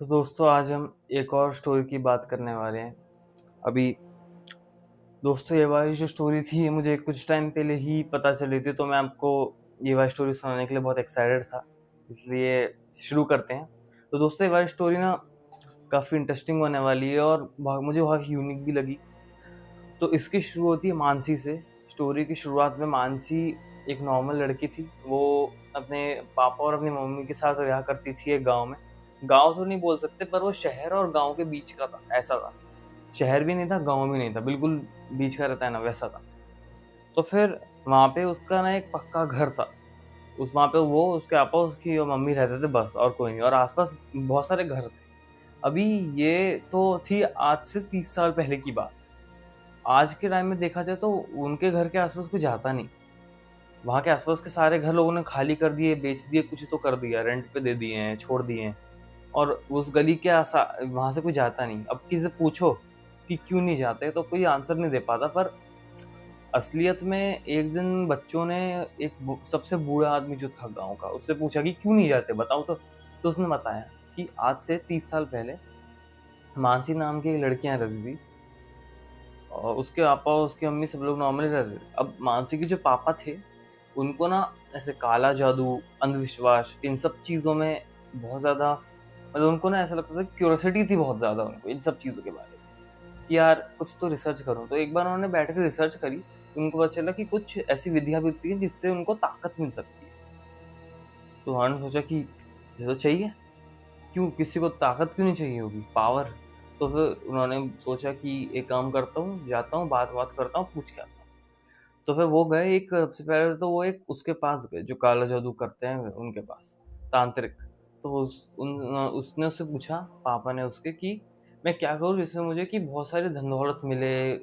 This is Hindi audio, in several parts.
तो दोस्तों आज हम एक और स्टोरी की बात करने वाले हैं। अभी दोस्तों ये वाली जो स्टोरी थी ये मुझे कुछ टाइम पहले ही पता चली थी, तो मैं आपको ये वाली स्टोरी सुनाने के लिए बहुत एक्साइटेड था, इसलिए शुरू करते हैं। तो दोस्तों ये वाली स्टोरी ना काफ़ी इंटरेस्टिंग होने वाली है और मुझे बहुत यूनिक भी लगी। तो इसकी शुरू होती है मानसी से। स्टोरी की शुरुआत में मानसी एक नॉर्मल लड़की थी। वो अपने पापा और अपनी मम्मी के साथ रहा करती थी एक गाँव में। गाँव तो नहीं बोल सकते, पर वो शहर और गाँव के बीच का था, ऐसा था। शहर भी नहीं था, गाँव भी नहीं था, बिल्कुल बीच का रहता है ना, वैसा था। तो फिर वहाँ पे उसका ना एक पक्का घर था। उस वहाँ पे वो, उसके पापा, उसकी और मम्मी रहते थे, बस और कोई नहीं, और आस-पास बहुत सारे घर थे। अभी ये तो थी आज से 30 साल पहले की बात। आज के टाइम में देखा जाए तो उनके घर के आस-पास कोई जाता नहीं। वहाँ के आस-पास के सारे घर लोगों ने खाली कर दिए, बेच दिए, कुछ तो कर दिया, रेंट पे दे दिए हैं, छोड़ दिए हैं। और उस गली के वहाँ से कोई जाता नहीं। अब किसी से पूछो कि क्यों नहीं जाते, तो कोई आंसर नहीं दे पाता। पर असलियत में एक दिन बच्चों ने सबसे बूढ़ा आदमी जो था गाँव का, उससे पूछा कि क्यों नहीं जाते, बताओ तो। तो उसने बताया कि आज से 30 साल पहले मानसी नाम की एक लड़की यहाँ रहती थी, और उसके पापा, उसकी मम्मी, सब लोग नॉर्मली रहते थे। अब मानसी के जो पापा थे, उनको ना ऐसे काला जादू, अंधविश्वास, इन सब चीज़ों में बहुत ज़्यादा, मतलब उनको ना ऐसा लगता था, क्यूरियोसिटी थी बहुत ज़्यादा उनको इन सब चीज़ों के बारे में, कि यार कुछ तो रिसर्च करूँ। तो एक बार उन्होंने बैठ के रिसर्च करी, तो उनको पता चला कि कुछ ऐसी विधियाँ भी होती हैं जिससे उनको ताकत मिल सकती है। तो उन्होंने सोचा कि ये तो चाहिए, क्यों किसी को ताकत क्यों नहीं चाहिए होगी, पावर। तो फिर उन्होंने सोचा कि एक काम करता हूँ, जाता हूँ, बात-वात करता हूँ, पूछ के आता हूँ। तो फिर वो गए, एक सबसे पहले तो वो एक उसके पास गए जो काला जादू करते हैं, उनके पास, तांत्रिक। तो उसने उससे पूछा, पापा ने उसके, कि मैं क्या करूँ जिससे मुझे कि बहुत सारी धन दौलत मिले,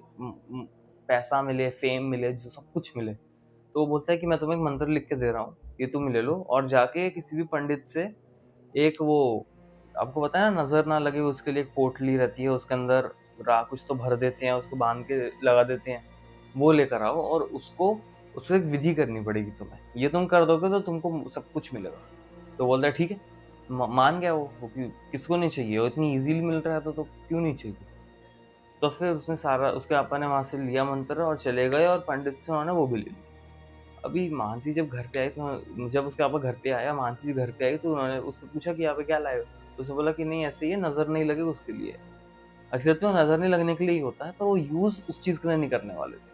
पैसा मिले, फेम मिले, जो सब कुछ मिले। तो वो बोलता है कि मैं तुम्हें एक मंत्र लिख के दे रहा हूँ, ये तुम ले लो और जाके किसी भी पंडित से एक वो, आपको पता है ना, नजर ना लगे उसके लिए एक पोटली रहती है, उसके अंदर रा कुछ तो भर देते हैं, उसको बांध के लगा देते हैं। वो लेकर आओ और उससे एक विधि करनी पड़ेगी तुम्हें। ये तुम कर दोगे तो तुमको सब कुछ मिलेगा। तो बोलता है ठीक है। मान गया वो कि किसको नहीं चाहिए, वो इतनी इजीली मिल रहा था तो क्यों नहीं चाहिए। तो फिर उसने सारा, उसके पापा ने वहां से लिया मंत्र और चले गए, और पंडित से उन्होंने वो भी ले लिया। अभी मानसी जब घर पे आई, तो जब उसके पापा घर पे आया, मानसी भी घर पे आई, तो उन्होंने उससे पूछा कि यहाँ पे क्या लाए हो। तो उसने बोला कि नहीं, ऐसे ही है, नजर नहीं लगे उसके लिए। असलियत में नजर नहीं लगने के लिए ही होता है, पर वो यूज उस चीज के लिए नहीं करने वाले थे।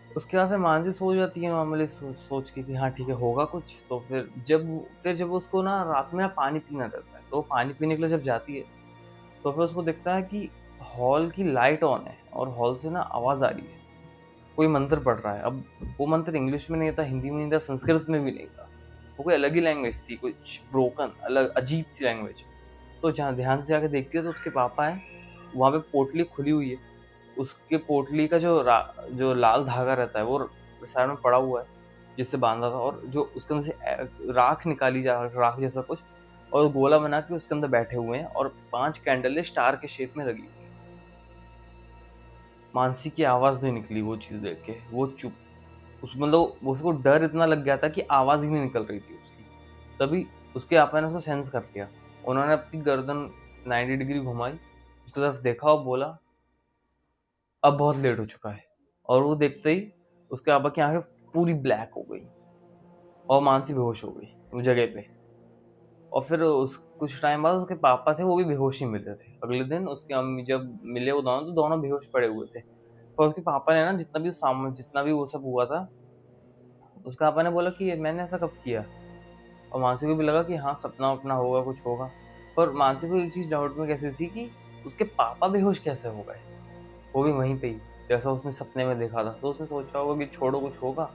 उसके बाद फिर मानसी सो जाती है नॉर्मली, सोच के कि हाँ ठीक है, होगा कुछ। तो फिर जब उसको ना रात में ना पानी पीना रहता है, तो वो पानी पीने के लिए जब जाती है, तो फिर उसको दिखता है कि हॉल की लाइट ऑन है और हॉल से ना आवाज आ रही है, कोई मंत्र पढ़ रहा है। अब वो मंत्र इंग्लिश में नहीं था, हिंदी में नहीं था, संस्कृत में भी नहीं था, वो कोई अलग ही लैंग्वेज थी, कुछ ब्रोकन, अलग अजीब सी लैंग्वेज। तो जहाँ ध्यान से जाके देखती है तो उसके पापा है, वहाँ पे पोटली खुली हुई है। उसके पोटली का जो लाल धागा रहता है वो साइड में पड़ा हुआ है, जिससे बांधा था, और जो उसके अंदर से राख निकाली जा, राख जैसा कुछ, और गोला बना के उसके अंदर बैठे हुए हैं, और 5 कैंडल स्टार के शेप में लगी हुई है। मानसी की आवाज नहीं निकली वो चीज देख के, वो चुप। उस मतलब उसको डर इतना लग गया था कि आवाज ही नहीं निकल रही थी उसकी। तभी उसके आपा ने उसको सेंस कर लिया। उन्होंने अपनी गर्दन 90 डिग्री घुमाई, उसकी तरफ देखा और बोला, अब बहुत लेट हो चुका है। और वो देखते ही उसके आपा की आंखें पूरी ब्लैक हो गई और मानसी बेहोश हो गई वो जगह पे। और फिर उस कुछ टाइम बाद उसके पापा थे, वो भी बेहोश ही मिले थे। अगले दिन उसकी अम्मी जब मिले वो दोनों, तो दोनों बेहोश पड़े हुए थे। पर उसके पापा ने ना जितना भी वो सब हुआ था, उसके पापा ने बोला कि मैंने ऐसा कब किया। और मानसी को भी लगा कि हाँ, सपना वपना होगा, कुछ होगा। पर मानसी को एक चीज डाउट में कैसे थी कि उसके पापा बेहोश कैसे हो गए, वो भी वहीं पे ही, जैसा उसने सपने में देखा था। तो उसने सोचा होगा कि छोड़ो, कुछ होगा,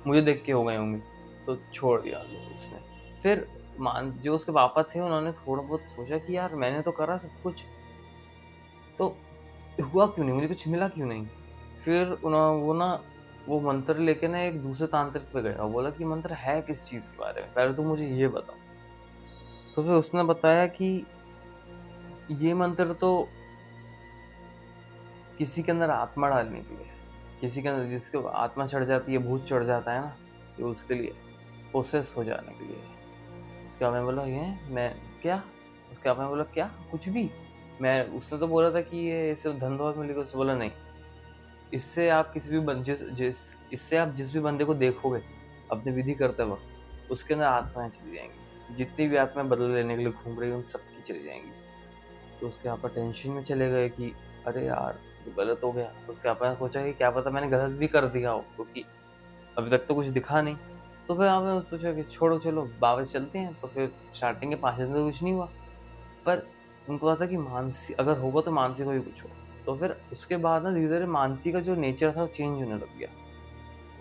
मुझे देख के हो गए होंगे, तो छोड़ दिया उसने। फिर मान जो उसके पापा थे, उन्होंने थोड़ा बहुत सोचा कि यार मैंने तो करा सब कुछ, तो हुआ क्यों नहीं, मुझे कुछ मिला क्यों नहीं। फिर वो मंत्र लेके ना एक दूसरे तांत्रिक पे गया और बोला कि मंत्र है किस चीज के बारे में, पहले तो मुझे ये बताओ। तो फिर उसने बताया कि ये मंत्र तो किसी के अंदर आत्मा डालने के लिए है। किसी के अंदर जिसके आत्मा चढ़ जाती है, भूत चढ़ जाता है ना, ये उसके लिए, प्रोसेस हो जाने के लिए है। उसके बाद मैं बोला, ये मैं क्या, उसके पापा ने बोला क्या कुछ भी? मैं उसने तो बोला था कि ये इससे धन दौलत मिलेगी। उसने बोला नहीं, इससे आप किसी भी इससे आप जिस भी बंदे को देखोगे अपनी विधि करते वक्त, उसके अंदर आत्माएं चली जाएंगी। जितनी भी आत्माएं बदला लेने के लिए घूम रही हैं उन सबकी चली जाएंगी। तो उसके पापा टेंशन में चले गए कि अरे यार ये गलत हो गया। तो उसके पापा ने सोचा कि क्या पता मैंने गलत भी कर दिया हो, क्योंकि अभी तक तो कुछ दिखा नहीं। तो फिर आपने सोचा कि छोड़ो चलो वापस चलते हैं। तो फिर स्टार्टिंग के 5 दिन तो कुछ नहीं हुआ, पर उनको पता था कि मानसी अगर होगा तो मानसी को भी कुछ हो। तो फिर उसके बाद ना धीरे धीरे मानसी का जो नेचर था वो चेंज होने लग गया।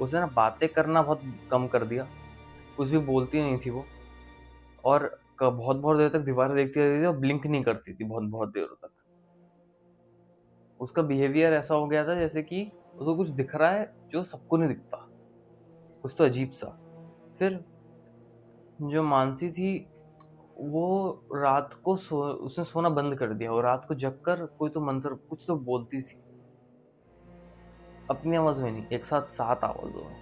उसने ना बातें करना बहुत कम कर दिया, कुछ भी बोलती नहीं थी वो, और बहुत बहुत देर तक दीवार देखती रहती थी और ब्लिंक नहीं करती थी बहुत बहुत देर तक। उसका बिहेवियर ऐसा हो गया था जैसे कि उसको कुछ दिख रहा है जो सबको नहीं दिखता, कुछ तो अजीब सा। फिर जो मानसी थी वो रात को उसने सोना बंद कर दिया, और रात को जगकर कोई तो मंत्र कुछ तो बोलती थी, अपनी आवाज में नहीं, एक साथ 7 आवाजों में।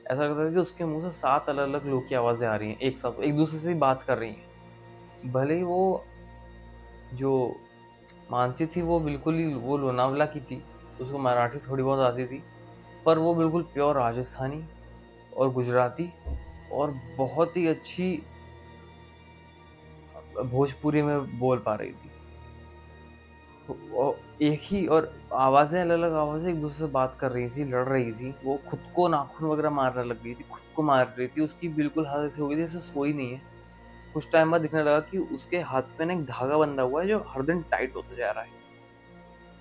ऐसा लगता था कि उसके मुंह से 7 अलग अलग लोग की आवाजें आ रही हैं एक साथ, एक दूसरे से ही बात कर रही हैं। भले ही वो जो मानसी थी वो बिल्कुल ही वो लोनावला की थी, उसको मराठी थोड़ी बहुत आती थी, पर वो बिल्कुल प्योर राजस्थानी और गुजराती और बहुत ही अच्छी भोजपुरी में बोल पा रही थी। एक ही और आवाजें अलग अलग आवाजें एक दूसरे से बात कर रही थी, लड़ रही थी। वो खुद को नाखून वगैरह मारने लग गई थी, खुद को मार रही थी। उसकी बिल्कुल हालत ऐसी हो गई थी जैसे सोई नहीं है। कुछ टाइम बाद दिखने लगा कि उसके हाथ में ना एक धागा बंधा हुआ है जो हर दिन टाइट होता जा रहा है।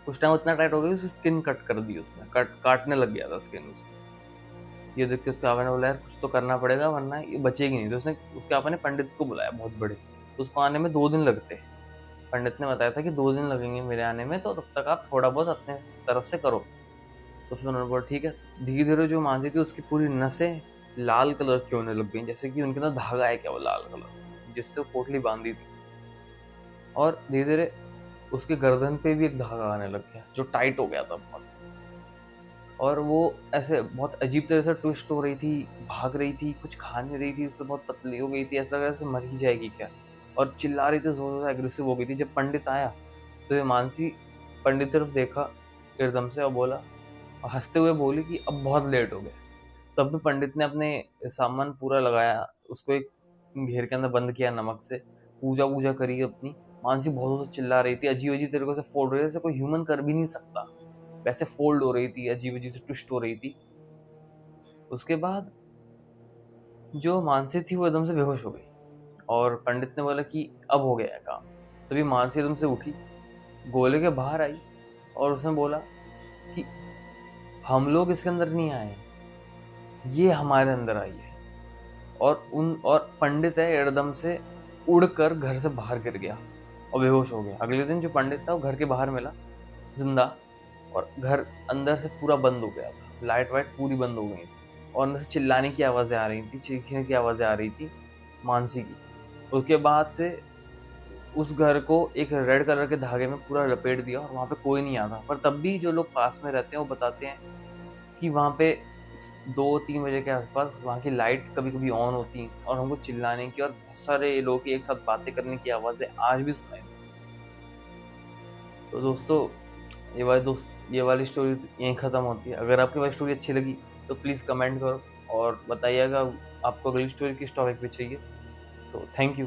कुछ टाइम इतना टाइट हो गया उसकी स्किन कट कर दी उसने, काटने लग गया था स्किन उसकी। ये देख के उसके पापा ने बोला यार कुछ तो करना पड़ेगा वरना ये बचेगी नहीं। तो उसने उसके पापा ने पंडित को बुलाया बहुत बड़े, तो उसको आने में 2 दिन लगते। पंडित ने बताया था कि 2 दिन लगेंगे मेरे आने में, तो तब तक आप थोड़ा बहुत अपने तरफ से करो। तो फिर उन्होंने बोला ठीक है। धीरे धीरे जो मांझी थी उसकी पूरी नसें लाल कलर की होने लग गई, जैसे कि उनके अंदर धागा है क्या वो लाल कलर, जिससे वो पोटली बांधी थी। और धीरे धीरे उसके गर्दन पे भी एक धागा आने लग गया जो टाइट हो गया था बहुत। और वो ऐसे बहुत अजीब तरह से ट्विस्ट हो रही थी, भाग रही थी, कुछ खा नहीं रही थी, उससे बहुत पतली हो गई थी, ऐसा लग रहा जैसे मर ही जाएगी क्या। और चिल्ला रही थी, जोर से एग्रेसिव हो गई थी। जब पंडित आया तो ये मानसी पंडित की तरफ देखा एकदम से और बोला, और हंसते हुए बोली कि अब बहुत लेट हो गया। तब भी पंडित ने अपने सामान पूरा लगाया, उसको एक घेर के अंदर बंद किया नमक से, पूजा वूजा करी अपनी। मानसी बहुत जोर से चिल्ला रही थी, अजीब अजीब तरीके से फोड़ रही थी, जैसे कोई ह्यूमन कर भी नहीं सकता वैसे फोल्ड हो रही थी, अजीब अजीब से ट्विस्ट हो रही थी। उसके बाद जो मानसी थी वो एकदम से बेहोश हो गई, और पंडित ने बोला कि अब हो गया है काम। तभी मानसी एकदम से उठी, गोले के बाहर आई, और उसने बोला कि हम लोग इसके अंदर नहीं आए, ये हमारे अंदर आई है। और पंडित है एकदम से उड़कर घर से बाहर गिर गया और बेहोश हो गया। अगले दिन जो पंडित था वो घर के बाहर मिला जिंदा, और घर अंदर से पूरा बंद हो गया था, लाइट वाइट पूरी बंद हो गई थी, और अंदर से चिल्लाने की आवाज़ें आ रही थी, चीखने की आवाज़ें आ रही थी मानसी की। उसके बाद से उस घर को एक रेड कलर के धागे में पूरा लपेट दिया, और वहाँ पे कोई नहीं आता। पर तब भी जो लोग पास में रहते हैं वो बताते हैं कि वहाँ पे 2-3 बजे के आसपास वहाँ की लाइट कभी कभी ऑन होती, और हमको चिल्लाने की और बहुत सारे लोगों की एक साथ बातें करने की आवाज़ें आज भी सुनाई देती। तो दोस्तों ये वाली स्टोरी यहीं ख़त्म होती है। अगर आपको ये स्टोरी अच्छी लगी तो प्लीज़ कमेंट करो और बताइएगा आपको अगली स्टोरी किस टॉपिक पे चाहिए। तो थैंक यू।